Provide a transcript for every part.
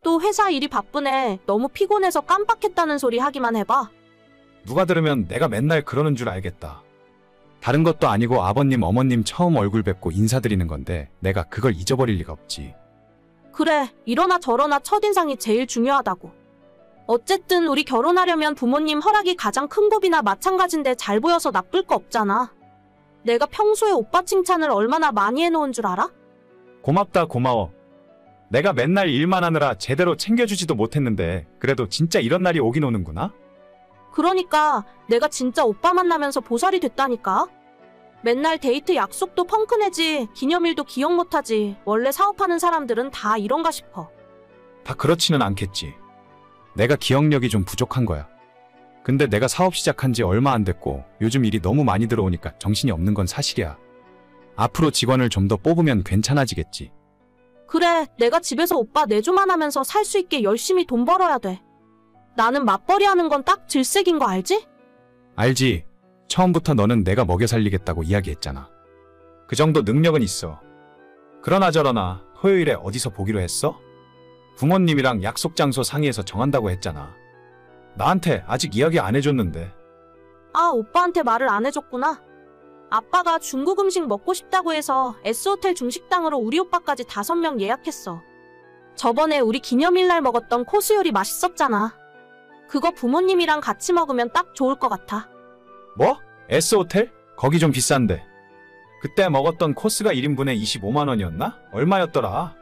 또 회사 일이 바쁘네. 너무 피곤해서 깜빡했다는 소리 하기만 해봐. 누가 들으면 내가 맨날 그러는 줄 알겠다. 다른 것도 아니고 아버님, 어머님 처음 얼굴 뵙고 인사드리는 건데 내가 그걸 잊어버릴 리가 없지. 그래, 이러나 저러나 첫인상이 제일 중요하다고. 어쨌든 우리 결혼하려면 부모님 허락이 가장 큰 법이나 마찬가지인데 잘 보여서 나쁠 거 없잖아. 내가 평소에 오빠 칭찬을 얼마나 많이 해놓은 줄 알아? 고맙다, 고마워. 내가 맨날 일만 하느라 제대로 챙겨주지도 못했는데 그래도 진짜 이런 날이 오긴 오는구나? 그러니까 내가 진짜 오빠 만나면서 보살이 됐다니까. 맨날 데이트 약속도 펑크내지, 기념일도 기억 못하지. 원래 사업하는 사람들은 다 이런가 싶어. 다 그렇지는 않겠지. 내가 기억력이 좀 부족한 거야. 근데 내가 사업 시작한 지 얼마 안 됐고 요즘 일이 너무 많이 들어오니까 정신이 없는 건 사실이야. 앞으로 직원을 좀 더 뽑으면 괜찮아지겠지. 그래, 내가 집에서 오빠 내조만 하면서 살 수 있게 열심히 돈 벌어야 돼. 나는 맞벌이 하는 건 딱 질색인 거 알지? 알지. 처음부터 너는 내가 먹여 살리겠다고 이야기했잖아. 그 정도 능력은 있어. 그러나 저러나 토요일에 어디서 보기로 했어? 부모님이랑 약속 장소 상의해서 정한다고 했잖아. 나한테 아직 이야기 안 해줬는데. 아, 오빠한테 말을 안 해줬구나. 아빠가 중국 음식 먹고 싶다고 해서 S호텔 중식당으로 우리 오빠까지 5명 예약했어. 저번에 우리 기념일날 먹었던 코스 요리 맛있었잖아. 그거 부모님이랑 같이 먹으면 딱 좋을 것 같아. 뭐? S호텔? 거기 좀 비싼데. 그때 먹었던 코스가 1인분에 25만 원이었나? 얼마였더라?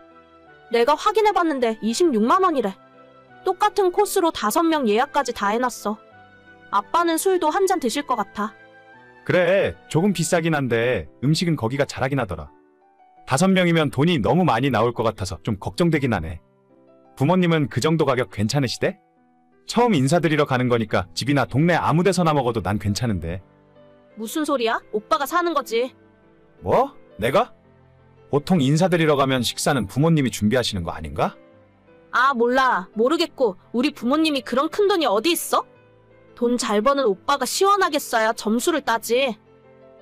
내가 확인해봤는데 26만 원이래. 똑같은 코스로 5명 예약까지 다 해놨어. 아빠는 술도 한 잔 드실 것 같아. 그래, 조금 비싸긴 한데 음식은 거기가 잘하긴 하더라. 5명이면 돈이 너무 많이 나올 것 같아서 좀 걱정되긴 하네. 부모님은 그 정도 가격 괜찮으시대? 처음 인사드리러 가는 거니까 집이나 동네 아무 데서나 먹어도 난 괜찮은데. 무슨 소리야? 오빠가 사는 거지. 뭐? 내가? 보통 인사드리러 가면 식사는 부모님이 준비하시는 거 아닌가? 아, 몰라. 모르겠고 우리 부모님이 그런 큰 돈이 어디 있어? 돈 잘 버는 오빠가 시원하게 써야 점수를 따지.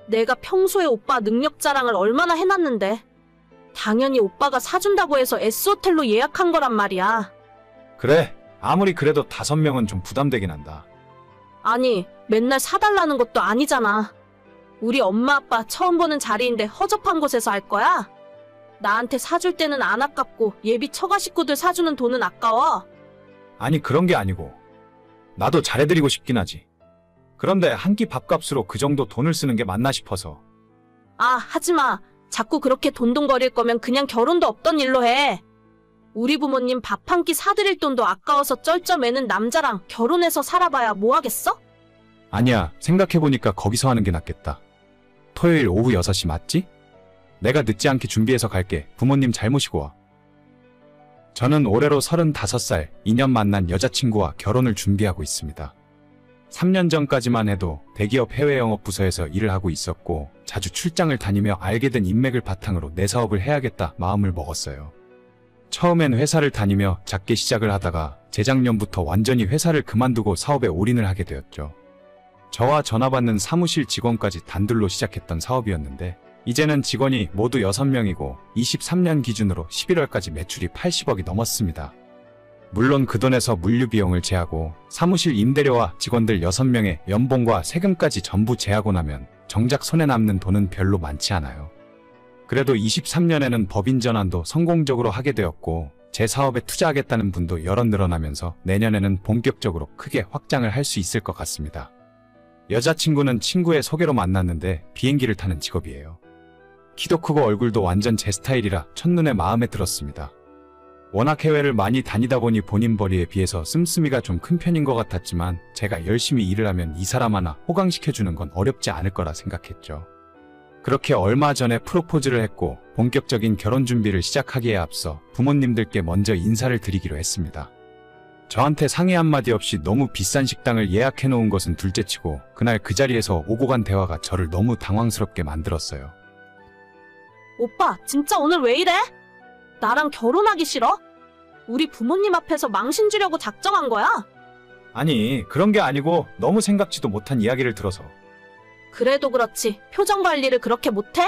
내가 평소에 오빠 능력 자랑을 얼마나 해놨는데. 당연히 오빠가 사준다고 해서 S호텔로 예약한 거란 말이야. 그래, 아무리 그래도 5명은 좀 부담되긴 한다. 아니, 맨날 사달라는 것도 아니잖아. 우리 엄마 아빠 처음 보는 자리인데 허접한 곳에서 할 거야? 나한테 사줄 때는 안 아깝고 예비 처가 식구들 사주는 돈은 아까워. 아니, 그런 게 아니고 나도 잘해드리고 싶긴 하지. 그런데 한 끼 밥값으로 그 정도 돈을 쓰는 게 맞나 싶어서. 아, 하지마. 자꾸 그렇게 돈돈거릴 거면 그냥 결혼도 없던 일로 해. 우리 부모님 밥 한 끼 사드릴 돈도 아까워서 쩔쩔매는 남자랑 결혼해서 살아봐야 뭐 하겠어? 아니야, 생각해보니까 거기서 하는 게 낫겠다. 토요일 오후 6시 맞지? 내가 늦지 않게 준비해서 갈게. 부모님 잘 모시고 와. 저는 올해로 35살, 2년 만난 여자친구와 결혼을 준비하고 있습니다. 3년 전까지만 해도 대기업 해외 영업 부서에서 일을 하고 있었고 자주 출장을 다니며 알게 된 인맥을 바탕으로 내 사업을 해야겠다 마음을 먹었어요. 처음엔 회사를 다니며 작게 시작을 하다가 재작년부터 완전히 회사를 그만두고 사업에 올인을 하게 되었죠. 저와 전화 받는 사무실 직원까지 단둘로 시작했던 사업이었는데 이제는 직원이 모두 6명이고 23년 기준으로 11월까지 매출이 80억이 넘었습니다. 물론 그 돈에서 물류 비용을 제하고 사무실 임대료와 직원들 6명의 연봉과 세금까지 전부 제하고 나면 정작 손에 남는 돈은 별로 많지 않아요. 그래도 23년에는 법인 전환도 성공적으로 하게 되었고 제 사업에 투자하겠다는 분도 여럿 늘어나면서 내년에는 본격적으로 크게 확장을 할 수 있을 것 같습니다. 여자친구는 친구의 소개로 만났는데 비행기를 타는 직업이에요. 키도 크고 얼굴도 완전 제 스타일이라 첫눈에 마음에 들었습니다. 워낙 해외를 많이 다니다 보니 본인 벌이에 비해서 씀씀이가 좀 큰 편인 것 같았지만 제가 열심히 일을 하면 이 사람 하나 호강시켜주는 건 어렵지 않을 거라 생각했죠. 그렇게 얼마 전에 프로포즈를 했고 본격적인 결혼 준비를 시작하기에 앞서 부모님들께 먼저 인사를 드리기로 했습니다. 저한테 상의 한마디 없이 너무 비싼 식당을 예약해 놓은 것은 둘째치고 그날 그 자리에서 오고 간 대화가 저를 너무 당황스럽게 만들었어요. 오빠, 진짜 오늘 왜 이래? 나랑 결혼하기 싫어? 우리 부모님 앞에서 망신 주려고 작정한 거야? 아니, 그런 게 아니고 너무 생각지도 못한 이야기를 들어서. 그래도 그렇지, 표정 관리를 그렇게 못해?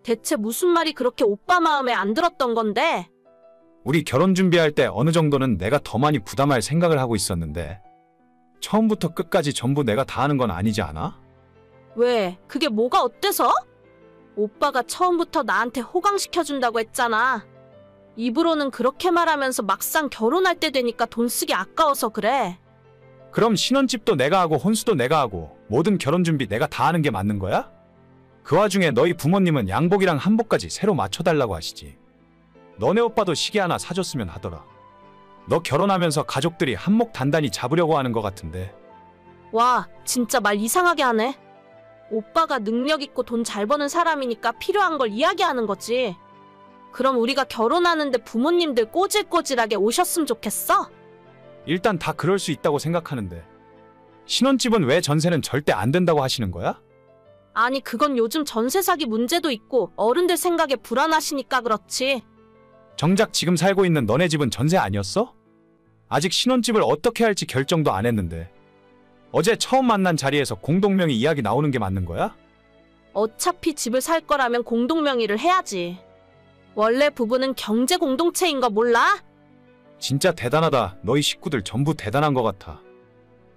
대체 무슨 말이 그렇게 오빠 마음에 안 들었던 건데? 우리 결혼 준비할 때 어느 정도는 내가 더 많이 부담할 생각을 하고 있었는데 처음부터 끝까지 전부 내가 다 하는 건 아니지 않아? 왜? 그게 뭐가 어때서? 오빠가 처음부터 나한테 호강시켜준다고 했잖아. 입으로는 그렇게 말하면서 막상 결혼할 때 되니까 돈 쓰기 아까워서 그래. 그럼 신혼집도 내가 하고 혼수도 내가 하고 모든 결혼 준비 내가 다 하는 게 맞는 거야? 그 와중에 너희 부모님은 양복이랑 한복까지 새로 맞춰달라고 하시지. 너네 오빠도 시계 하나 사줬으면 하더라. 너 결혼하면서 가족들이 한몫 단단히 잡으려고 하는 것 같은데. 와, 진짜 말 이상하게 하네. 오빠가 능력 있고 돈 잘 버는 사람이니까 필요한 걸 이야기하는 거지. 그럼 우리가 결혼하는데 부모님들 꼬질꼬질하게 오셨으면 좋겠어? 일단 다 그럴 수 있다고 생각하는데 신혼집은 왜 전세는 절대 안 된다고 하시는 거야? 아니, 그건 요즘 전세 사기 문제도 있고 어른들 생각에 불안하시니까 그렇지. 정작 지금 살고 있는 너네 집은 전세 아니었어? 아직 신혼집을 어떻게 할지 결정도 안 했는데 어제 처음 만난 자리에서 공동명의 이야기 나오는 게 맞는 거야? 어차피 집을 살 거라면 공동명의를 해야지. 원래 부부는 경제 공동체인 거 몰라? 진짜 대단하다. 너희 식구들 전부 대단한 것 같아.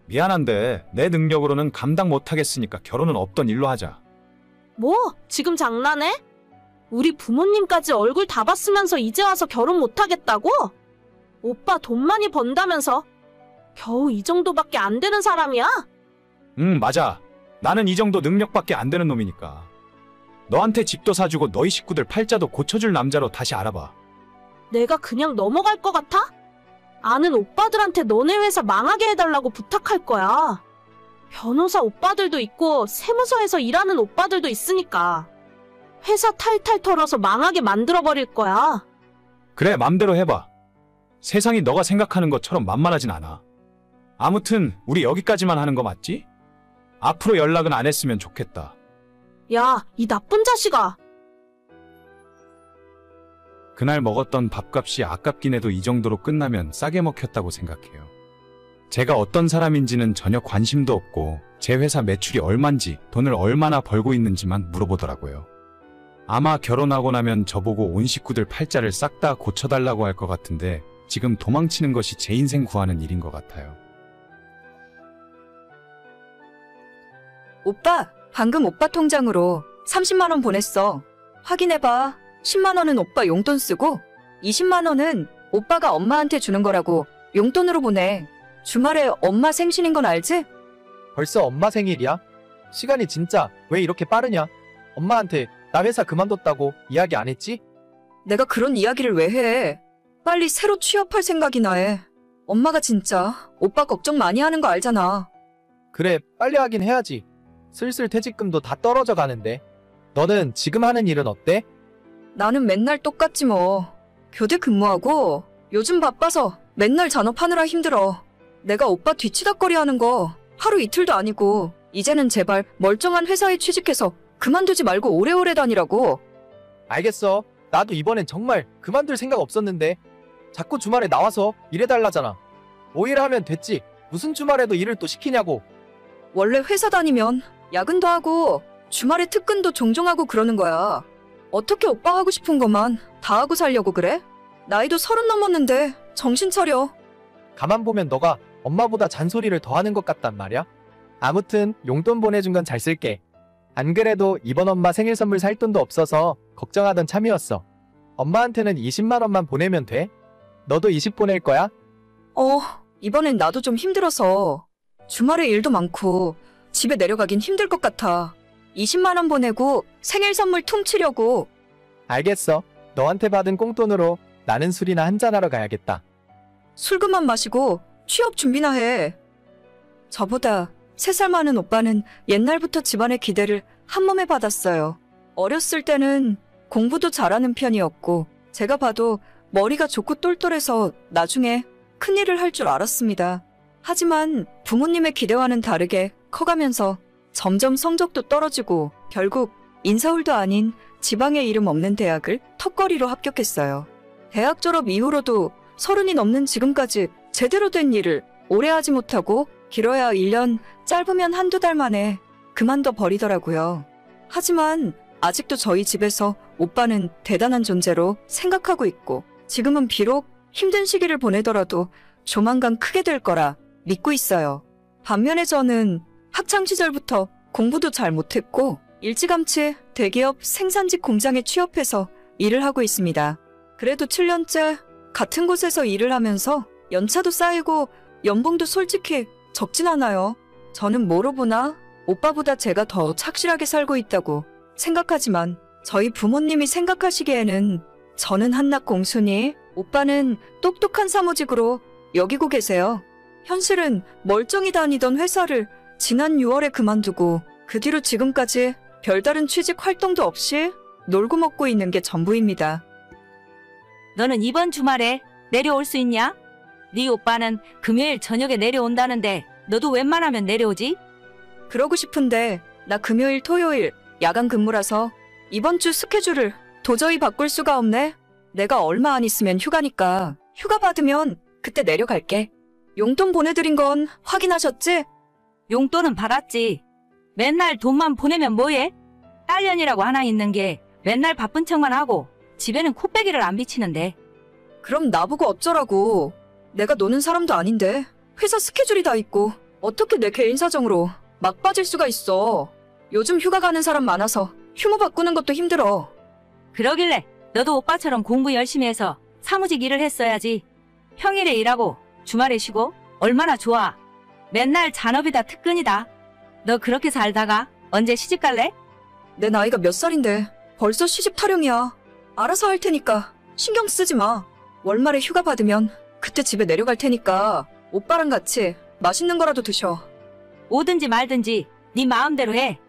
미안한데 내 능력으로는 감당 못하겠으니까 결혼은 없던 일로 하자. 뭐? 지금 장난해? 우리 부모님까지 얼굴 다 봤으면서 이제 와서 결혼 못하겠다고? 오빠 돈 많이 번다면서 겨우 이 정도밖에 안 되는 사람이야? 응, 맞아. 나는 이 정도 능력밖에 안 되는 놈이니까. 너한테 집도 사주고 너희 식구들 팔자도 고쳐줄 남자로 다시 알아봐. 내가 그냥 넘어갈 것 같아? 아는 오빠들한테 너네 회사 망하게 해달라고 부탁할 거야. 변호사 오빠들도 있고 세무서에서 일하는 오빠들도 있으니까. 회사 탈탈 털어서 망하게 만들어버릴 거야. 그래, 맘대로 해봐. 세상이 너가 생각하는 것처럼 만만하진 않아. 아무튼 우리 여기까지만 하는 거 맞지? 앞으로 연락은 안 했으면 좋겠다. 야, 이 나쁜 자식아. 그날 먹었던 밥값이 아깝긴 해도 이 정도로 끝나면 싸게 먹혔다고 생각해요. 제가 어떤 사람인지는 전혀 관심도 없고 제 회사 매출이 얼만지 돈을 얼마나 벌고 있는지만 물어보더라고요. 아마 결혼하고 나면 저보고 온 식구들 팔자를 싹 다 고쳐달라고 할 것 같은데 지금 도망치는 것이 제 인생 구하는 일인 것 같아요. 오빠, 방금 오빠 통장으로 30만 원 보냈어. 확인해봐. 10만 원은 오빠 용돈 쓰고 20만 원은 오빠가 엄마한테 주는 거라고 용돈으로 보내. 주말에 엄마 생신인 건 알지? 벌써 엄마 생일이야? 시간이 진짜 왜 이렇게 빠르냐? 엄마한테 나 회사 그만뒀다고 이야기 안 했지? 내가 그런 이야기를 왜 해? 빨리 새로 취업할 생각이나 해. 엄마가 진짜 오빠 걱정 많이 하는 거 알잖아. 그래, 빨리 하긴 해야지. 슬슬 퇴직금도 다 떨어져 가는데. 너는 지금 하는 일은 어때? 나는 맨날 똑같지 뭐. 교대 근무하고 요즘 바빠서 맨날 잔업하느라 힘들어. 내가 오빠 뒤치다꺼리 하는 거 하루 이틀도 아니고 이제는 제발 멀쩡한 회사에 취직해서 그만두지 말고 오래오래 다니라고. 알겠어. 나도 이번엔 정말 그만둘 생각 없었는데 자꾸 주말에 나와서 일해달라잖아. 5일 하면 됐지. 무슨 주말에도 일을 또 시키냐고. 원래 회사 다니면 야근도 하고 주말에 특근도 종종 하고 그러는 거야. 어떻게 오빠 하고 싶은 것만 다 하고 살려고 그래? 나이도 30 넘었는데 정신 차려. 가만 보면 너가 엄마보다 잔소리를 더 하는 것 같단 말이야. 아무튼 용돈 보내준 건 잘 쓸게. 안 그래도 이번 엄마 생일 선물 살 돈도 없어서 걱정하던 참이었어. 엄마한테는 20만 원만 보내면 돼. 너도 20 보낼 거야? 이번엔 나도 좀 힘들어서 주말에 일도 많고 집에 내려가긴 힘들 것 같아. 20만 원 보내고 생일 선물 퉁치려고. 알겠어. 너한테 받은 꽁돈으로 나는 술이나 한잔하러 가야겠다. 술 그만 마시고 취업 준비나 해. 저보다 3살 많은 오빠는 옛날부터 집안의 기대를 한몸에 받았어요. 어렸을 때는 공부도 잘하는 편이었고 제가 봐도 머리가 좋고 똘똘해서 나중에 큰일을 할 줄 알았습니다. 하지만 부모님의 기대와는 다르게 커가면서 점점 성적도 떨어지고 결국 인서울도 아닌 지방에 이름 없는 대학을 턱걸이로 합격했어요. 대학 졸업 이후로도 30이 넘는 지금까지 제대로 된 일을 오래 하지 못하고 길어야 1년, 짧으면 한두 달 만에 그만둬 버리더라고요. 하지만 아직도 저희 집에서 오빠는 대단한 존재로 생각하고 있고 지금은 비록 힘든 시기를 보내더라도 조만간 크게 될 거라 믿고 있어요. 반면에 저는 학창시절부터 공부도 잘 못했고 일찌감치 대기업 생산직 공장에 취업해서 일을 하고 있습니다. 그래도 7년째 같은 곳에서 일을 하면서 연차도 쌓이고 연봉도 솔직히 적진 않아요. 저는 뭐로 보나 오빠보다 제가 더 착실하게 살고 있다고 생각하지만 저희 부모님이 생각하시기에는 저는 한낱 공순이, 오빠는 똑똑한 사무직으로 여기고 계세요. 현실은 멀쩡히 다니던 회사를 지난 6월에 그만두고 그 뒤로 지금까지 별다른 취직 활동도 없이 놀고 먹고 있는 게 전부입니다. 너는 이번 주말에 내려올 수 있냐? 네 오빠는 금요일 저녁에 내려온다는데 너도 웬만하면 내려오지? 그러고 싶은데 나 금요일 토요일 야간 근무라서 이번 주 스케줄을 도저히 바꿀 수가 없네. 내가 얼마 안 있으면 휴가니까 휴가 받으면 그때 내려갈게. 용돈 보내드린 건 확인하셨지? 용돈은 받았지. 맨날 돈만 보내면 뭐해? 딸년이라고 하나 있는 게 맨날 바쁜 척만 하고 집에는 코빼기를 안 비치는데. 그럼 나보고 어쩌라고. 내가 노는 사람도 아닌데 회사 스케줄이 다 있고 어떻게 내 개인 사정으로 막 빠질 수가 있어. 요즘 휴가 가는 사람 많아서 휴무 바꾸는 것도 힘들어. 그러길래 너도 오빠처럼 공부 열심히 해서 사무직 일을 했어야지. 평일에 일하고 주말에 쉬고 얼마나 좋아. 맨날 잔업이다 특근이다. 너 그렇게 살다가 언제 시집 갈래? 내 나이가 몇 살인데 벌써 시집 타령이야. 알아서 할 테니까 신경 쓰지 마. 월말에 휴가 받으면 그때 집에 내려갈 테니까 오빠랑 같이 맛있는 거라도 드셔. 오든지 말든지 네 마음대로 해.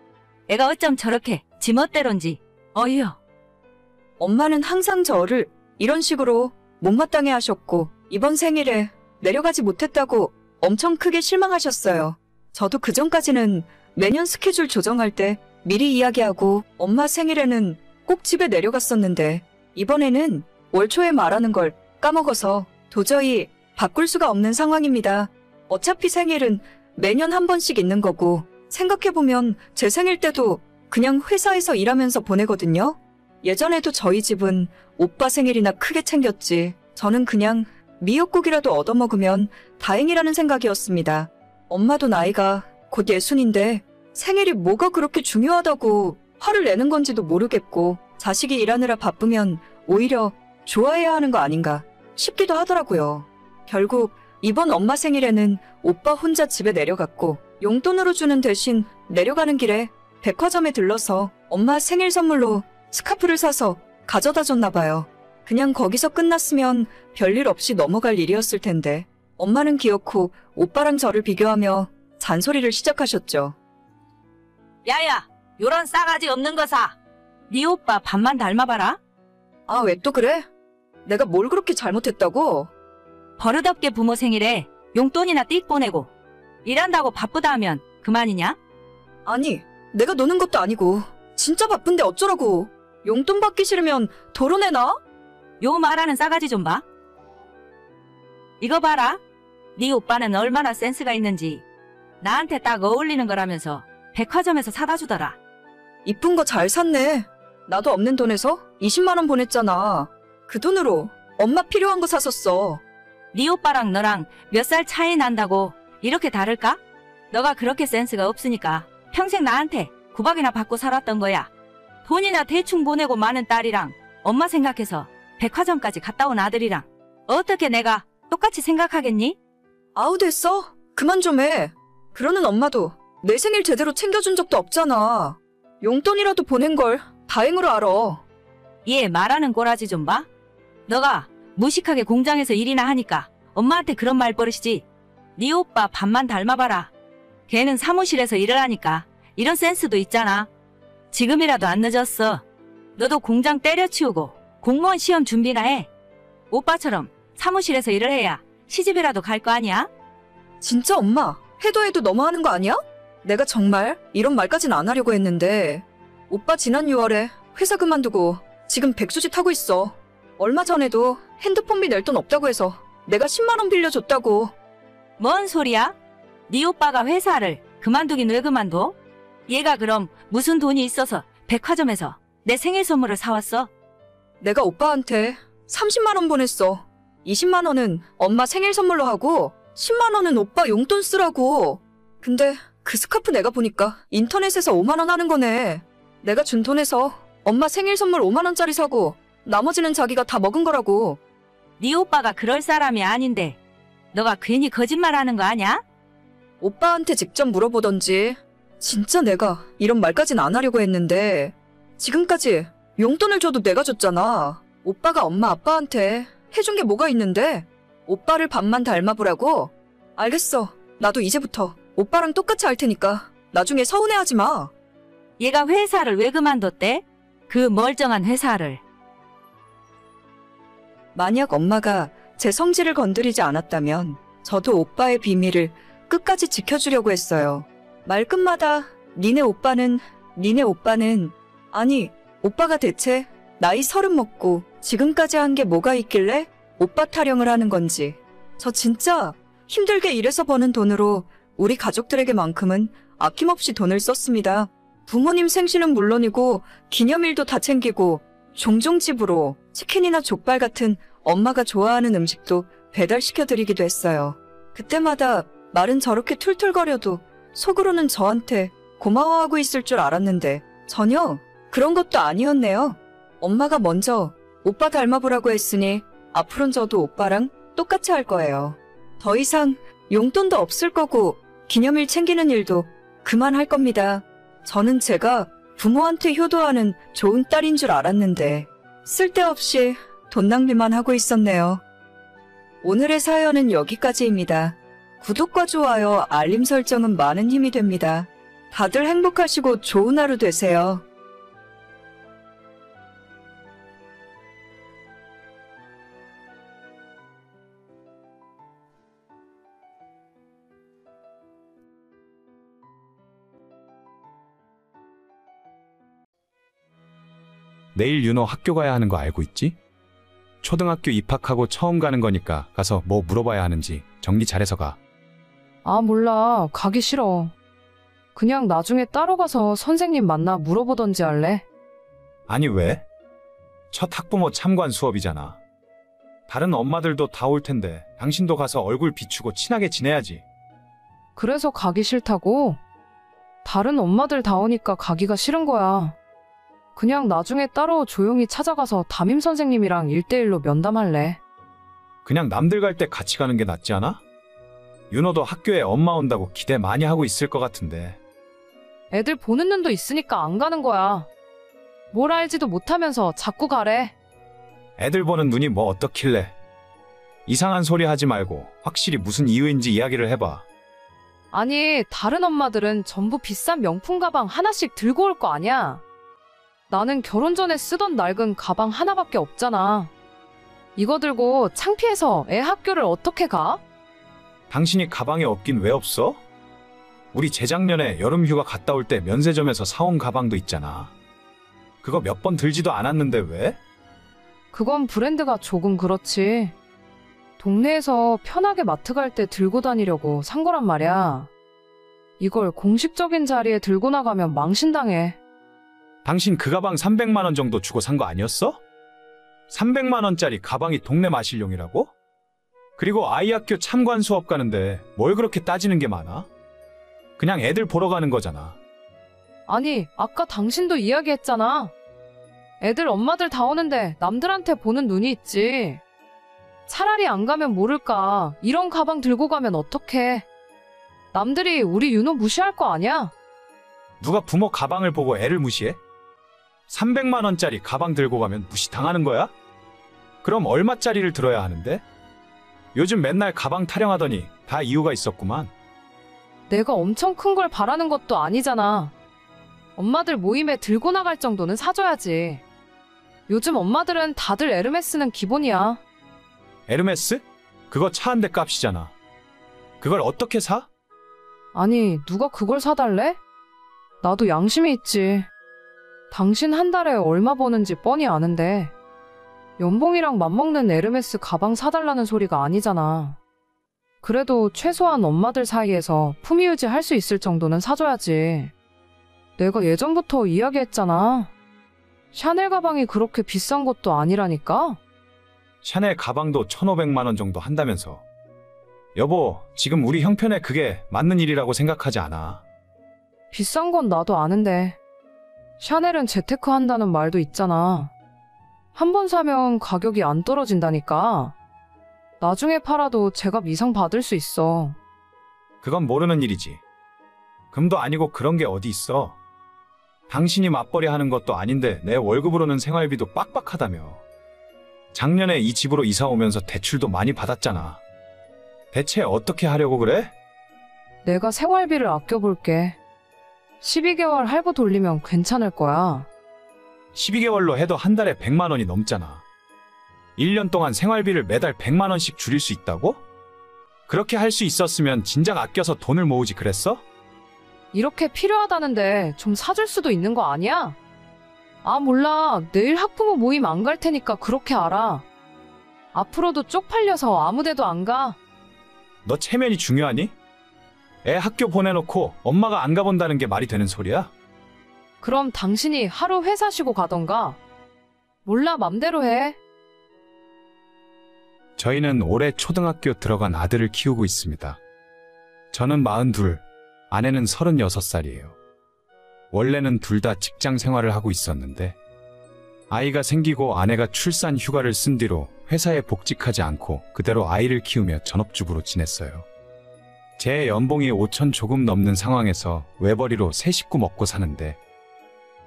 애가 어쩜 저렇게 지 멋대로인지. 어휴. 엄마는 항상 저를 이런 식으로 못마땅해 하셨고 이번 생일에 내려가지 못했다고 엄청 크게 실망하셨어요. 저도 그전까지는 매년 스케줄 조정할 때 미리 이야기하고 엄마 생일에는 꼭 집에 내려갔었는데 이번에는 월 초에 말하는 걸 까먹어서 도저히 바꿀 수가 없는 상황입니다. 어차피 생일은 매년 한 번씩 있는 거고 생각해보면 제 생일 때도 그냥 회사에서 일하면서 보내거든요. 예전에도 저희 집은 오빠 생일이나 크게 챙겼지. 저는 그냥 미역국이라도 얻어먹으면 다행이라는 생각이었습니다. 엄마도 나이가 곧 60인데 생일이 뭐가 그렇게 중요하다고 화를 내는 건지도 모르겠고 자식이 일하느라 바쁘면 오히려 좋아해야 하는 거 아닌가 싶기도 하더라고요. 결국 이번 엄마 생일에는 오빠 혼자 집에 내려갔고 용돈으로 주는 대신 내려가는 길에 백화점에 들러서 엄마 생일 선물로 스카프를 사서 가져다 줬나 봐요. 그냥 거기서 끝났으면 별일 없이 넘어갈 일이었을 텐데 엄마는 기어코 오빠랑 저를 비교하며 잔소리를 시작하셨죠. 야야, 요런 싸가지 없는 거 사. 네 오빠 반만 닮아봐라. 아, 왜 또 그래? 내가 뭘 그렇게 잘못했다고? 버릇없게 부모 생일에 용돈이나 띡 보내고 일한다고 바쁘다 하면 그만이냐? 아니, 내가 노는 것도 아니고 진짜 바쁜데 어쩌라고. 용돈 받기 싫으면 도로내놔? 요 말하는 싸가지 좀 봐. 이거 봐라. 네 오빠는 얼마나 센스가 있는지. 나한테 딱 어울리는 거라면서 백화점에서 사다 주더라. 이쁜 거 잘 샀네. 나도 없는 돈에서 20만 원 보냈잖아. 그 돈으로 엄마 필요한 거 샀었어. 네 오빠랑 너랑 몇 살 차이 난다고 이렇게 다를까? 너가 그렇게 센스가 없으니까 평생 나한테 구박이나 받고 살았던 거야. 돈이나 대충 보내고 마는 딸이랑 엄마 생각해서 백화점까지 갔다 온 아들이랑 어떻게 내가 똑같이 생각하겠니? 아우, 됐어. 그만 좀 해. 그러는 엄마도 내 생일 제대로 챙겨준 적도 없잖아. 용돈이라도 보낸 걸 다행으로 알아. 얘 말하는 꼬라지 좀 봐. 너가 무식하게 공장에서 일이나 하니까 엄마한테 그런 말버릇이지. 네 오빠 반만 닮아봐라. 걔는 사무실에서 일을 하니까 이런 센스도 있잖아. 지금이라도 안 늦었어. 너도 공장 때려치우고 공무원 시험 준비나 해. 오빠처럼 사무실에서 일을 해야 시집이라도 갈 거 아니야? 진짜 엄마, 해도 너무하는 거 아니야? 내가 정말 이런 말까진 안 하려고 했는데 오빠 지난 6월에 회사 그만두고 지금 백수짓 하고 있어. 얼마 전에도 핸드폰비 낼 돈 없다고 해서 내가 10만 원 빌려줬다고. 뭔 소리야? 네 오빠가 회사를 그만두긴 왜 그만둬? 얘가 그럼 무슨 돈이 있어서 백화점에서 내 생일 선물을 사왔어? 내가 오빠한테 30만 원 보냈어. 20만 원은 엄마 생일 선물로 하고 10만 원은 오빠 용돈 쓰라고. 근데 그 스카프 내가 보니까 인터넷에서 5만 원 하는 거네. 내가 준 돈에서 엄마 생일 선물 5만 원짜리 사고 나머지는 자기가 다 먹은 거라고. 네 오빠가 그럴 사람이 아닌데 너가 괜히 거짓말하는 거 아냐? 오빠한테 직접 물어보던지. 진짜 내가 이런 말까진 안 하려고 했는데 지금까지 용돈을 줘도 내가 줬잖아. 오빠가 엄마 아빠한테 해준 게 뭐가 있는데? 오빠를 반만 닮아보라고? 알겠어. 나도 이제부터 오빠랑 똑같이 할 테니까 나중에 서운해하지 마. 얘가 회사를 왜 그만뒀대? 그 멀쩡한 회사를. 만약 엄마가 제 성질을 건드리지 않았다면 저도 오빠의 비밀을 끝까지 지켜주려고 했어요. 말끝마다 니네 오빠는 아니 오빠가 대체 나이 30 먹고 지금까지 한 게 뭐가 있길래 오빠 타령을 하는 건지. 저 진짜 힘들게 일해서 버는 돈으로 우리 가족들에게만큼은 아낌없이 돈을 썼습니다. 부모님 생신은 물론이고 기념일도 다 챙기고 종종 집으로 치킨이나 족발 같은 엄마가 좋아하는 음식도 배달시켜드리기도 했어요. 그때마다 말은 저렇게 툴툴거려도 속으로는 저한테 고마워하고 있을 줄 알았는데 전혀 그런 것도 아니었네요. 엄마가 먼저 오빠 닮아보라고 했으니 앞으론 저도 오빠랑 똑같이 할 거예요. 더 이상 용돈도 없을 거고 기념일 챙기는 일도 그만할 겁니다. 저는 제가 부모한테 효도하는 좋은 딸인 줄 알았는데 쓸데없이 돈 낭비만 하고 있었네요. 오늘의 사연은 여기까지입니다. 구독과 좋아요, 알림 설정은 많은 힘이 됩니다. 다들 행복하시고 좋은 하루 되세요. 내일 윤호 학교 가야 하는 거 알고 있지? 초등학교 입학하고 처음 가는 거니까 가서 뭐 물어봐야 하는지 정리 잘해서 가. 아, 몰라. 가기 싫어. 그냥 나중에 따로 가서 선생님 만나 물어보던지 할래. 아니 왜? 첫 학부모 참관 수업이잖아. 다른 엄마들도 다 올 텐데 당신도 가서 얼굴 비추고 친하게 지내야지. 그래서 가기 싫다고? 다른 엄마들 다 오니까 가기가 싫은 거야. 그냥 나중에 따로 조용히 찾아가서 담임 선생님이랑 1대1로 면담할래. 그냥 남들 갈 때 같이 가는 게 낫지 않아? 윤호도 학교에 엄마 온다고 기대 많이 하고 있을 것 같은데. 애들 보는 눈도 있으니까 안 가는 거야. 뭘 알지도 못하면서 자꾸 가래. 애들 보는 눈이 뭐 어떻길래. 이상한 소리 하지 말고 확실히 무슨 이유인지 이야기를 해봐. 아니, 다른 엄마들은 전부 비싼 명품 가방 하나씩 들고 올 거 아니야. 나는 결혼 전에 쓰던 낡은 가방 하나밖에 없잖아. 이거 들고 창피해서 애 학교를 어떻게 가? 당신이 가방에 없긴 왜 없어? 우리 재작년에 여름 휴가 갔다 올 때 면세점에서 사온 가방도 있잖아. 그거 몇 번 들지도 않았는데 왜? 그건 브랜드가 조금 그렇지. 동네에서 편하게 마트 갈 때 들고 다니려고 산 거란 말이야. 이걸 공식적인 자리에 들고 나가면 망신당해. 당신 그 가방 300만 원 정도 주고 산 거 아니었어? 300만 원짜리 가방이 동네 마실용이라고? 그리고 아이 학교 참관 수업 가는데 뭘 그렇게 따지는 게 많아? 그냥 애들 보러 가는 거잖아. 아니, 아까 당신도 이야기했잖아. 애들 엄마들 다 오는데 남들한테 보는 눈이 있지. 차라리 안 가면 모를까. 이런 가방 들고 가면 어떡해. 남들이 우리 윤호 무시할 거 아니야? 누가 부모 가방을 보고 애를 무시해? 300만 원짜리 가방 들고 가면 무시당하는 거야? 그럼 얼마짜리를 들어야 하는데? 요즘 맨날 가방 타령하더니 다 이유가 있었구만. 내가 엄청 큰 걸 바라는 것도 아니잖아. 엄마들 모임에 들고 나갈 정도는 사줘야지. 요즘 엄마들은 다들 에르메스는 기본이야. 에르메스? 그거 차 한 대 값이잖아. 그걸 어떻게 사? 아니, 누가 그걸 사달래? 나도 양심이 있지. 당신 한 달에 얼마 버는지 뻔히 아는데 연봉이랑 맞먹는 에르메스 가방 사달라는 소리가 아니잖아. 그래도 최소한 엄마들 사이에서 품위 유지할 수 있을 정도는 사줘야지. 내가 예전부터 이야기했잖아. 샤넬 가방이 그렇게 비싼 것도 아니라니까? 샤넬 가방도 1,500만 원 정도 한다면서. 여보, 지금 우리 형편에 그게 맞는 일이라고 생각하지 않아. 비싼 건 나도 아는데. 샤넬은 재테크 한다는 말도 있잖아. 한 번 사면 가격이 안 떨어진다니까. 나중에 팔아도 제값 이상 받을 수 있어. 그건 모르는 일이지. 금도 아니고 그런 게 어디 있어. 당신이 맞벌이 하는 것도 아닌데 내 월급으로는 생활비도 빡빡하다며. 작년에 이 집으로 이사 오면서 대출도 많이 받았잖아. 대체 어떻게 하려고 그래? 내가 생활비를 아껴볼게. 12개월 할부 돌리면 괜찮을 거야. 12개월로 해도 한 달에 100만 원이 넘잖아. 1년 동안 생활비를 매달 100만 원씩 줄일 수 있다고? 그렇게 할 수 있었으면 진작 아껴서 돈을 모으지 그랬어? 이렇게 필요하다는데 좀 사줄 수도 있는 거 아니야? 아, 몰라. 내일 학부모 모임 안 갈 테니까 그렇게 알아. 앞으로도 쪽팔려서 아무 데도 안 가. 너 체면이 중요하니? 애 학교 보내놓고 엄마가 안 가본다는 게 말이 되는 소리야? 그럼 당신이 하루 회사 쉬고 가던가. 몰라, 맘대로 해. 저희는 올해 초등학교 들어간 아들을 키우고 있습니다. 저는 42, 아내는 36살이에요. 원래는 둘 다 직장 생활을 하고 있었는데 아이가 생기고 아내가 출산 휴가를 쓴 뒤로 회사에 복직하지 않고 그대로 아이를 키우며 전업주부로 지냈어요. 제 연봉이 5천 조금 넘는 상황에서 외벌이로 세 식구 먹고 사는데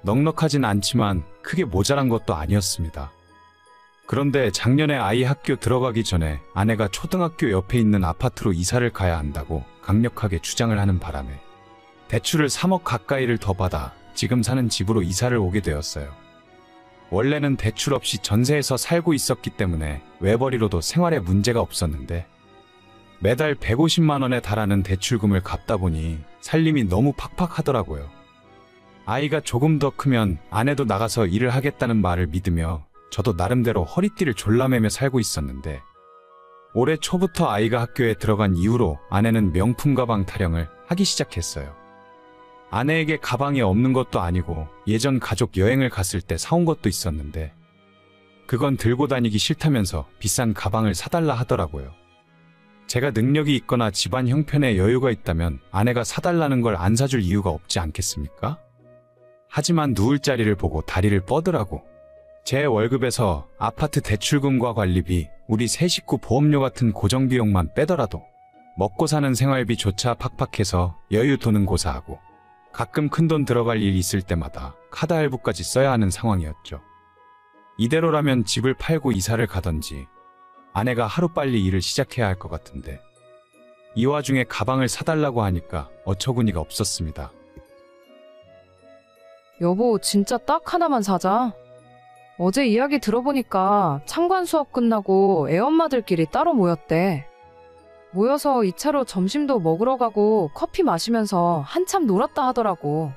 넉넉하진 않지만 크게 모자란 것도 아니었습니다. 그런데 작년에 아이 학교 들어가기 전에 아내가 초등학교 옆에 있는 아파트로 이사를 가야 한다고 강력하게 주장을 하는 바람에 대출을 3억 가까이를 더 받아 지금 사는 집으로 이사를 오게 되었어요. 원래는 대출 없이 전세에서 살고 있었기 때문에 외벌이로도 생활에 문제가 없었는데 매달 150만 원에 달하는 대출금을 갚다 보니 살림이 너무 팍팍하더라고요. 아이가 조금 더 크면 아내도 나가서 일을 하겠다는 말을 믿으며 저도 나름대로 허리띠를 졸라매며 살고 있었는데 올해 초부터 아이가 학교에 들어간 이후로 아내는 명품 가방 타령을 하기 시작했어요. 아내에게 가방이 없는 것도 아니고 예전 가족 여행을 갔을 때 사온 것도 있었는데 그건 들고 다니기 싫다면서 비싼 가방을 사달라 하더라고요. 제가 능력이 있거나 집안 형편에 여유가 있다면 아내가 사달라는 걸 안 사줄 이유가 없지 않겠습니까? 하지만 누울 자리를 보고 다리를 뻗으라고. 제 월급에서 아파트 대출금과 관리비, 우리 세 식구 보험료 같은 고정비용만 빼더라도 먹고 사는 생활비조차 팍팍해서 여유 도는 고사하고 가끔 큰돈 들어갈 일 있을 때마다 카드 할부까지 써야 하는 상황이었죠. 이대로라면 집을 팔고 이사를 가던지 아내가 하루빨리 일을 시작해야 할 것 같은데 이 와중에 가방을 사달라고 하니까 어처구니가 없었습니다. 여보, 진짜 딱 하나만 사자. 어제 이야기 들어보니까 창관 수업 끝나고 애엄마들끼리 따로 모였대. 모여서 2차로 점심도 먹으러 가고 커피 마시면서 한참 놀았다 하더라고.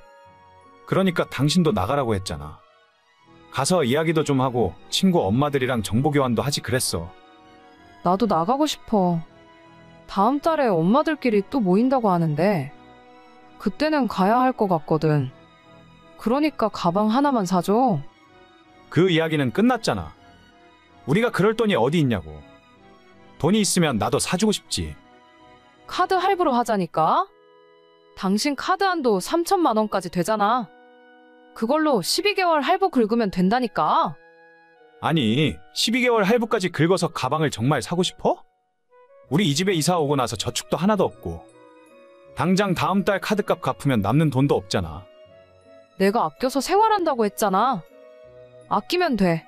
그러니까 당신도 나가라고 했잖아. 가서 이야기도 좀 하고 친구 엄마들이랑 정보교환도 하지 그랬어. 나도 나가고 싶어. 다음 달에 엄마들끼리 또 모인다고 하는데 그때는 가야 할 것 같거든. 그러니까 가방 하나만 사줘. 그 이야기는 끝났잖아. 우리가 그럴 돈이 어디 있냐고. 돈이 있으면 나도 사주고 싶지. 카드 할부로 하자니까. 당신 카드 한도 3천만 원까지 되잖아. 그걸로 12개월 할부 긁으면 된다니까. 아니, 12개월 할부까지 긁어서 가방을 정말 사고 싶어? 우리 이 집에 이사 오고 나서 저축도 하나도 없고 당장 다음 달 카드값 갚으면 남는 돈도 없잖아. 내가 아껴서 생활한다고 했잖아. 아끼면 돼.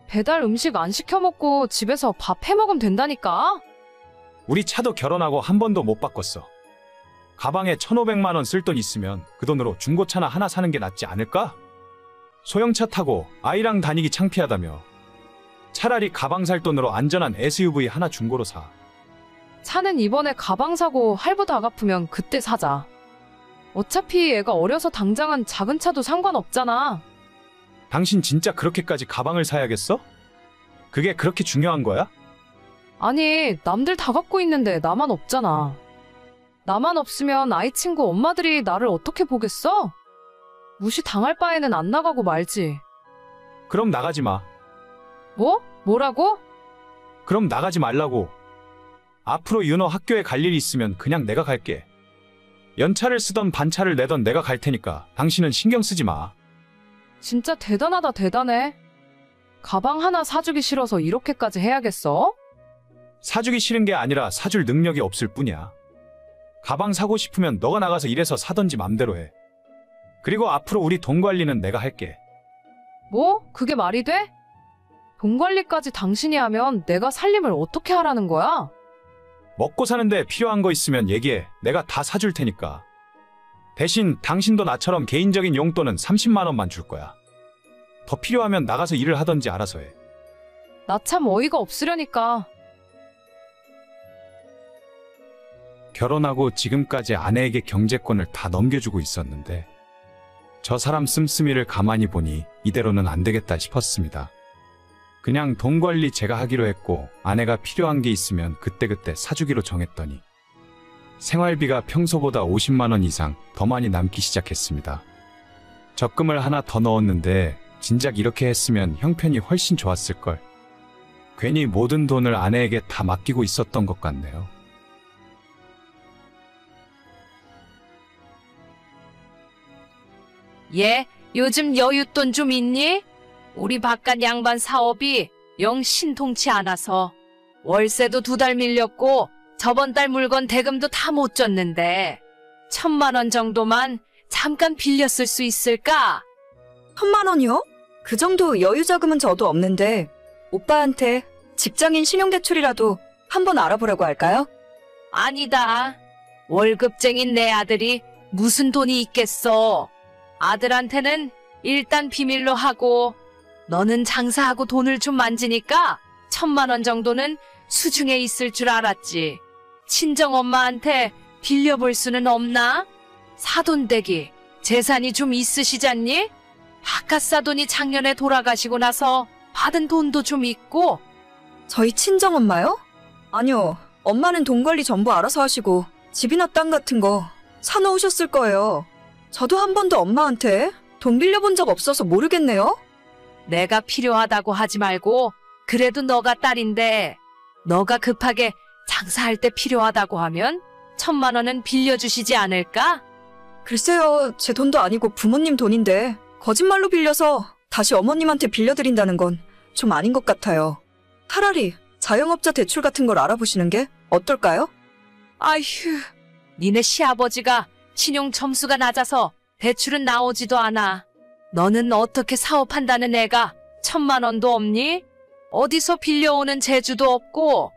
배달 음식 안 시켜 먹고 집에서 밥 해 먹으면 된다니까. 우리 차도 결혼하고 한 번도 못 바꿨어. 가방에 1,500만 원 쓸 돈 있으면 그 돈으로 중고차나 하나 사는 게 낫지 않을까? 소형차 타고 아이랑 다니기 창피하다며. 차라리 가방 살 돈으로 안전한 SUV 하나 중고로 사. 차는 이번에 가방 사고 할부 다 갚으면 그때 사자. 어차피 애가 어려서 당장은 작은 차도 상관없잖아. 당신 진짜 그렇게까지 가방을 사야겠어? 그게 그렇게 중요한 거야? 아니, 남들 다 갖고 있는데 나만 없잖아. 나만 없으면 아이 친구 엄마들이 나를 어떻게 보겠어? 무시 당할 바에는 안 나가고 말지. 그럼 나가지 마. 뭐? 뭐라고? 그럼 나가지 말라고. 앞으로 윤호 학교에 갈 일이 있으면 그냥 내가 갈게. 연차를 쓰던 반차를 내던 내가 갈 테니까 당신은 신경 쓰지 마. 진짜 대단하다, 대단해. 가방 하나 사주기 싫어서 이렇게까지 해야겠어? 사주기 싫은 게 아니라 사줄 능력이 없을 뿐이야. 가방 사고 싶으면 너가 나가서 일해서 사던지 맘대로 해. 그리고 앞으로 우리 돈 관리는 내가 할게. 뭐? 그게 말이 돼? 돈 관리까지 당신이 하면 내가 살림을 어떻게 하라는 거야? 먹고 사는데 필요한 거 있으면 얘기해. 내가 다 사줄 테니까. 대신 당신도 나처럼 개인적인 용돈은 30만 원만 줄 거야. 더 필요하면 나가서 일을 하던지 알아서 해. 나 참 어이가 없으려니까. 결혼하고 지금까지 아내에게 경제권을 다 넘겨주고 있었는데 저 사람 씀씀이를 가만히 보니 이대로는 안 되겠다 싶었습니다. 그냥 돈 관리 제가 하기로 했고 아내가 필요한 게 있으면 그때그때 사주기로 정했더니 생활비가 평소보다 50만 원 이상 더 많이 남기 시작했습니다. 적금을 하나 더 넣었는데 진작 이렇게 했으면 형편이 훨씬 좋았을걸. 괜히 모든 돈을 아내에게 다 맡기고 있었던 것 같네요. 얘 요즘 여윳돈 좀 있니? 우리 바깥 양반 사업이 영 신통치 않아서 월세도 2달 밀렸고 저번 달 물건 대금도 다 못 줬는데 1,000만 원 정도만 잠깐 빌렸을 수 있을까? 1,000만 원이요? 그 정도 여유 자금은 저도 없는데 오빠한테 직장인 신용대출이라도 한번 알아보라고 할까요? 아니다. 월급쟁인 내 아들이 무슨 돈이 있겠어. 아들한테는 일단 비밀로 하고 너는 장사하고 돈을 좀 만지니까 1,000만 원 정도는 수중에 있을 줄 알았지. 친정엄마한테 빌려볼 수는 없나? 사돈댁이 재산이 좀 있으시잖니? 바깥 사돈이 작년에 돌아가시고 나서 받은 돈도 좀 있고. 저희 친정엄마요? 아니요. 엄마는 돈 관리 전부 알아서 하시고 집이나 땅 같은 거 사놓으셨을 거예요. 저도 한 번도 엄마한테 돈 빌려본 적 없어서 모르겠네요. 내가 필요하다고 하지 말고 그래도 너가 딸인데 너가 급하게 장사할 때 필요하다고 하면 1,000만 원은 빌려주시지 않을까? 글쎄요. 제 돈도 아니고 부모님 돈인데 거짓말로 빌려서 다시 어머님한테 빌려드린다는 건 좀 아닌 것 같아요. 차라리 자영업자 대출 같은 걸 알아보시는 게 어떨까요? 아휴, 니네 시아버지가 신용 점수가 낮아서 대출은 나오지도 않아. 너는 어떻게 사업한다는 애가 1,000만 원도 없니? 어디서 빌려오는 재주도 없고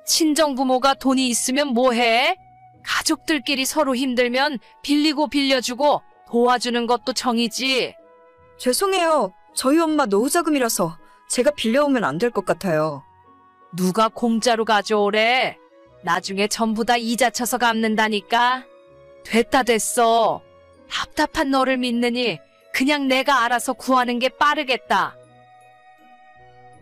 친정부모가 돈이 있으면 뭐해? 가족들끼리 서로 힘들면 빌리고 빌려주고 도와주는 것도 정이지. 죄송해요. 저희 엄마 노후자금이라서 제가 빌려오면 안 될 것 같아요. 누가 공짜로 가져오래? 나중에 전부 다 이자 쳐서 갚는다니까. 됐다 됐어. 답답한 너를 믿느니 그냥 내가 알아서 구하는 게 빠르겠다.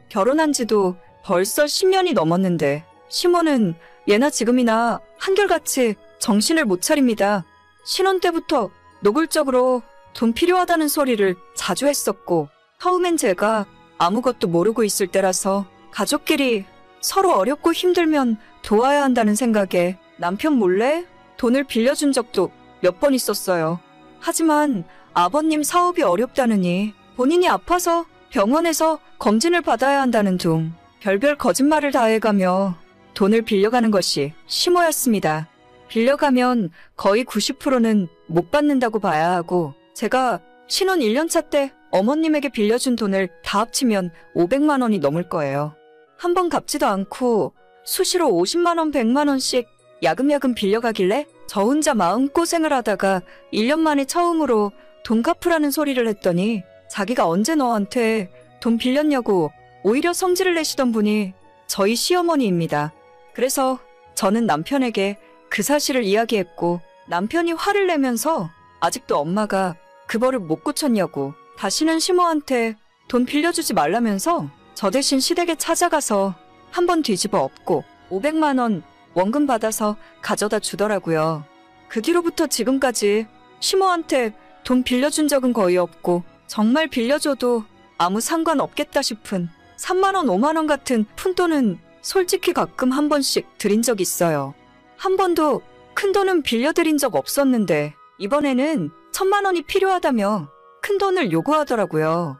결혼한 지도 벌써 10년이 넘었는데 시모는 예나 지금이나 한결같이 정신을 못 차립니다. 신혼 때부터 노골적으로 돈 필요하다는 소리를 자주 했었고 처음엔 제가 아무것도 모르고 있을 때라서 가족끼리 서로 어렵고 힘들면 도와야 한다는 생각에 남편 몰래 돈을 빌려준 적도 몇 번 있었어요. 하지만 아버님 사업이 어렵다느니 본인이 아파서 병원에서 검진을 받아야 한다는 둥 별별 거짓말을 다 해가며 돈을 빌려가는 것이 심오였습니다. 빌려가면 거의 90%는 못 받는다고 봐야 하고 제가 신혼 1년차 때 어머님에게 빌려준 돈을 다 합치면 500만 원이 넘을 거예요. 한 번 갚지도 않고 수시로 50만 원, 100만 원씩 야금야금 빌려가길래 저 혼자 마음고생을 하다가 1년 만에 처음으로 돈 갚으라는 소리를 했더니 자기가 언제 너한테 돈 빌렸냐고 오히려 성질을 내시던 분이 저희 시어머니입니다. 그래서 저는 남편에게 그 사실을 이야기했고 남편이 화를 내면서 아직도 엄마가 그 버릇 못 고쳤냐고 다시는 시모한테 돈 빌려주지 말라면서 저 대신 시댁에 찾아가서 한 번 뒤집어 엎고 500만 원 원금 받아서 가져다 주더라고요. 그 뒤로부터 지금까지 시모한테 돈 빌려준 적은 거의 없고 정말 빌려줘도 아무 상관없겠다 싶은 3만 원, 5만 원 같은 푼돈은 솔직히 가끔 한 번씩 드린 적 있어요. 한 번도 큰 돈은 빌려드린 적 없었는데 이번에는 1,000만 원이 필요하다며 큰 돈을 요구하더라고요.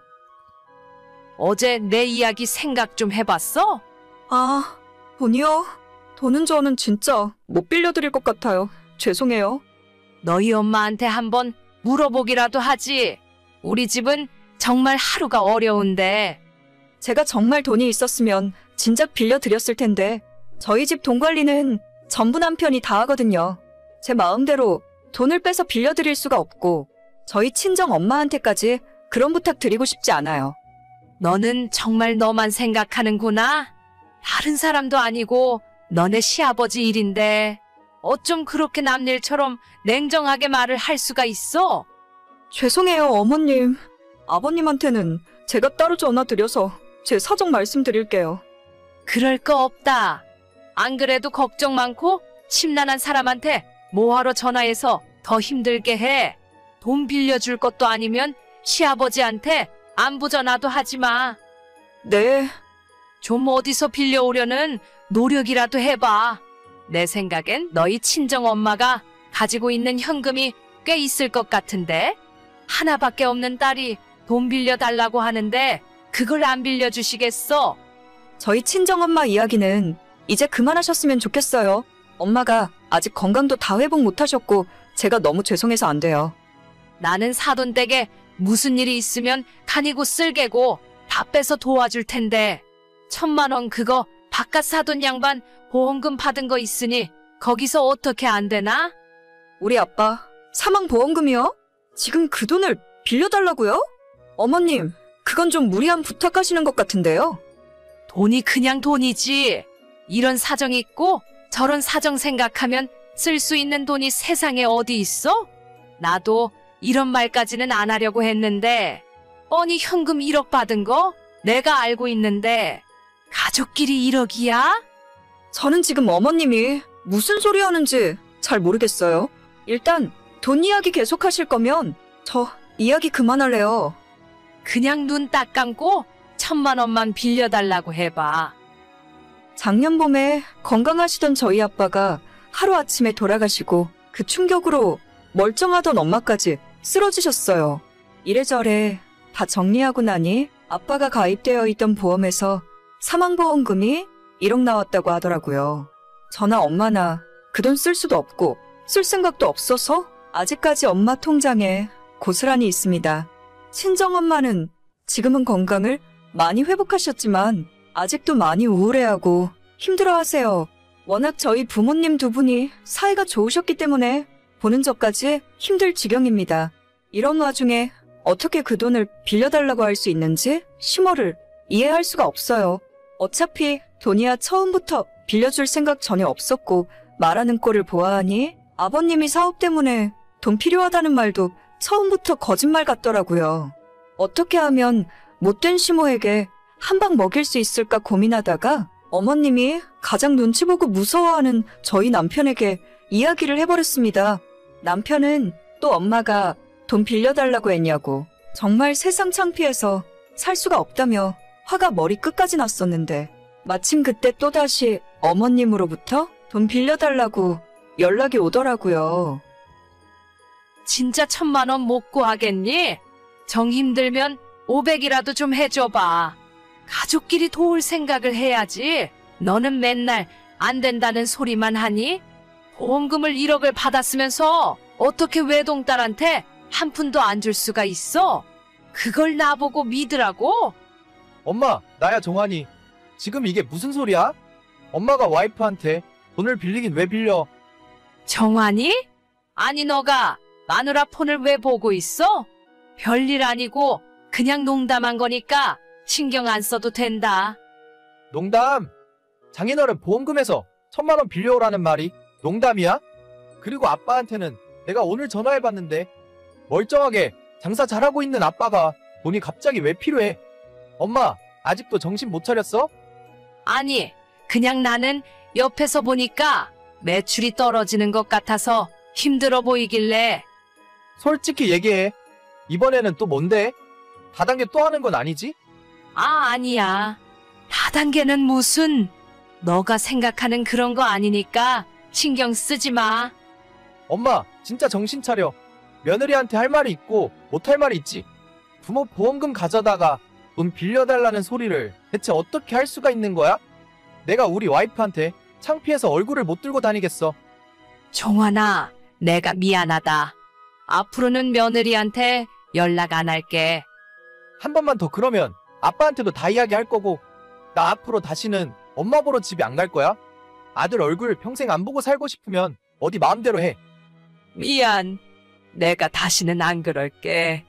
어제 내 이야기 생각 좀 해봤어? 아, 돈이요? 돈은 저는 진짜 못 빌려드릴 것 같아요. 죄송해요. 너희 엄마한테 한번 물어보기라도 하지. 우리 집은 정말 하루가 어려운데. 제가 정말 돈이 있었으면 진작 빌려드렸을 텐데 저희 집 돈 관리는 전부 남편이 다 하거든요. 제 마음대로 돈을 빼서 빌려드릴 수가 없고 저희 친정 엄마한테까지 그런 부탁 드리고 싶지 않아요. 너는 정말 너만 생각하는구나. 다른 사람도 아니고 너네 시아버지 일인데 어쩜 그렇게 남 일처럼 냉정하게 말을 할 수가 있어? 죄송해요, 어머님. 아버님한테는 제가 따로 전화드려서 제 사정 말씀드릴게요. 그럴 거 없다. 안 그래도 걱정 많고 심란한 사람한테 뭐하러 전화해서 더 힘들게 해. 돈 빌려줄 것도 아니면 시아버지한테 안부 전화도 하지 마. 네, 좀 어디서 빌려오려는 노력이라도 해봐. 내 생각엔 너희 친정엄마가 가지고 있는 현금이 꽤 있을 것 같은데? 하나밖에 없는 딸이 돈 빌려달라고 하는데 그걸 안 빌려주시겠어? 저희 친정엄마 이야기는 이제 그만하셨으면 좋겠어요. 엄마가 아직 건강도 다 회복 못하셨고 제가 너무 죄송해서 안 돼요. 나는 사돈댁에 무슨 일이 있으면 간이고 쓸개고 다 빼서 도와줄 텐데 1,000만 원 그거 바깥 사돈 양반 보험금 받은 거 있으니 거기서 어떻게 안 되나? 우리 아빠 사망보험금이요? 지금 그 돈을 빌려달라고요? 어머님, 그건 좀 무리한 부탁하시는 것 같은데요. 돈이 그냥 돈이지. 이런 사정 있고 저런 사정 생각하면 쓸 수 있는 돈이 세상에 어디 있어? 나도 이런 말까지는 안 하려고 했는데 뻔히 현금 1억 받은 거 내가 알고 있는데 가족끼리 1억이야? 저는 지금 어머님이 무슨 소리 하는지 잘 모르겠어요. 일단 돈 이야기 계속 하실 거면 저 이야기 그만할래요. 그냥 눈 딱 감고 1,000만 원만 빌려달라고 해봐. 작년 봄에 건강하시던 저희 아빠가 하루아침에 돌아가시고 그 충격으로 멀쩡하던 엄마까지 쓰러지셨어요. 이래저래 다 정리하고 나니 아빠가 가입되어 있던 보험에서 사망보험금이 1억 나왔다고 하더라고요. 저나 엄마나 그 돈 쓸 수도 없고 쓸 생각도 없어서 아직까지 엄마 통장에 고스란히 있습니다. 친정엄마는 지금은 건강을 많이 회복하셨지만 아직도 많이 우울해하고 힘들어하세요. 워낙 저희 부모님 두 분이 사이가 좋으셨기 때문에 보는 저까지 힘들 지경입니다. 이런 와중에 어떻게 그 돈을 빌려달라고 할 수 있는지 심호를 이해할 수가 없어요. 어차피 돈이야 처음부터 빌려줄 생각 전혀 없었고 말하는 꼴을 보아하니 아버님이 사업 때문에 돈 필요하다는 말도 처음부터 거짓말 같더라고요. 어떻게 하면 못된 시모에게 한 방 먹일 수 있을까 고민하다가 어머님이 가장 눈치 보고 무서워하는 저희 남편에게 이야기를 해버렸습니다. 남편은 또 엄마가 돈 빌려달라고 했냐고 정말 세상 창피해서 살 수가 없다며 화가 머리 끝까지 났었는데 마침 그때 또다시 어머님으로부터 돈 빌려달라고 연락이 오더라고요. 진짜 1,000만 원 못 구하겠니? 정 힘들면 500이라도 좀 해줘봐. 가족끼리 도울 생각을 해야지. 너는 맨날 안 된다는 소리만 하니? 보험금을 1억을 받았으면서 어떻게 외동딸한테 한 푼도 안 줄 수가 있어? 그걸 나보고 믿으라고? 엄마, 나야 정환이. 지금 이게 무슨 소리야? 엄마가 와이프한테 돈을 빌리긴 왜 빌려? 정환이? 아니 너가 마누라 폰을 왜 보고 있어? 별일 아니고 그냥 농담한 거니까 신경 안 써도 된다. 농담! 장인어른 보험금에서 1,000만 원 빌려오라는 말이 농담이야? 그리고 아빠한테는 내가 오늘 전화해봤는데 멀쩡하게 장사 잘하고 있는 아빠가 돈이 갑자기 왜 필요해? 엄마, 아직도 정신 못 차렸어? 아니, 그냥 나는 옆에서 보니까 매출이 떨어지는 것 같아서 힘들어 보이길래. 솔직히 얘기해. 이번에는 또 뭔데? 다단계 또 하는 건 아니지? 아니야. 다단계는 무슨. 너가 생각하는 그런 거 아니니까 신경 쓰지 마. 엄마, 진짜 정신 차려. 며느리한테 할 말이 있고 못할 말이 있지. 부모 보험금 가져다가 돈 빌려달라는 소리를 대체 어떻게 할 수가 있는 거야? 내가 우리 와이프한테 창피해서 얼굴을 못 들고 다니겠어. 종환아, 내가 미안하다. 앞으로는 며느리한테 연락 안 할게. 한 번만 더 그러면 아빠한테도 다 이야기할 거고, 나 앞으로 다시는 엄마 보러 집에 안 갈 거야. 아들 얼굴 평생 안 보고 살고 싶으면 어디 마음대로 해. 미안. 내가 다시는 안 그럴게.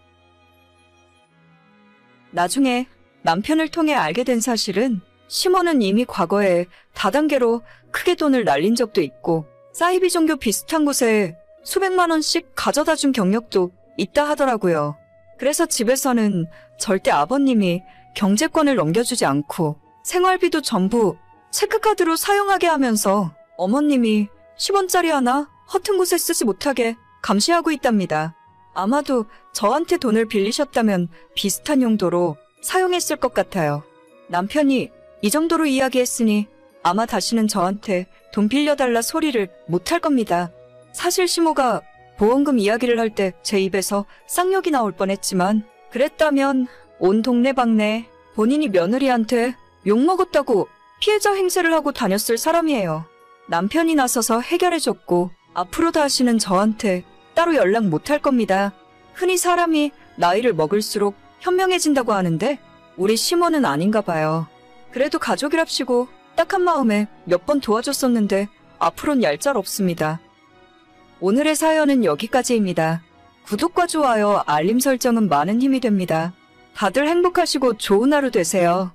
나중에 남편을 통해 알게 된 사실은 시몬은 이미 과거에 다단계로 크게 돈을 날린 적도 있고 사이비 종교 비슷한 곳에 수백만 원씩 가져다 준 경력도 있다 하더라고요. 그래서 집에서는 절대 아버님이 경제권을 넘겨주지 않고 생활비도 전부 체크카드로 사용하게 하면서 어머님이 10원짜리 하나 허튼 곳에 쓰지 못하게 감시하고 있답니다. 아마도 저한테 돈을 빌리셨다면 비슷한 용도로 사용했을 것 같아요. 남편이 이 정도로 이야기했으니 아마 다시는 저한테 돈 빌려달라 소리를 못할 겁니다. 사실 시모가 보험금 이야기를 할 때 제 입에서 쌍욕이 나올 뻔했지만 그랬다면 온 동네방네 본인이 며느리한테 욕먹었다고 피해자 행세를 하고 다녔을 사람이에요. 남편이 나서서 해결해줬고 앞으로 다시는 저한테 따로 연락 못할 겁니다. 흔히 사람이 나이를 먹을수록 현명해진다고 하는데 우리 시모는 아닌가 봐요. 그래도 가족이랍시고 딱한 마음에 몇 번 도와줬었는데 앞으론 얄짤 없습니다. 오늘의 사연은 여기까지입니다. 구독과 좋아요, 알림 설정은 많은 힘이 됩니다. 다들 행복하시고 좋은 하루 되세요.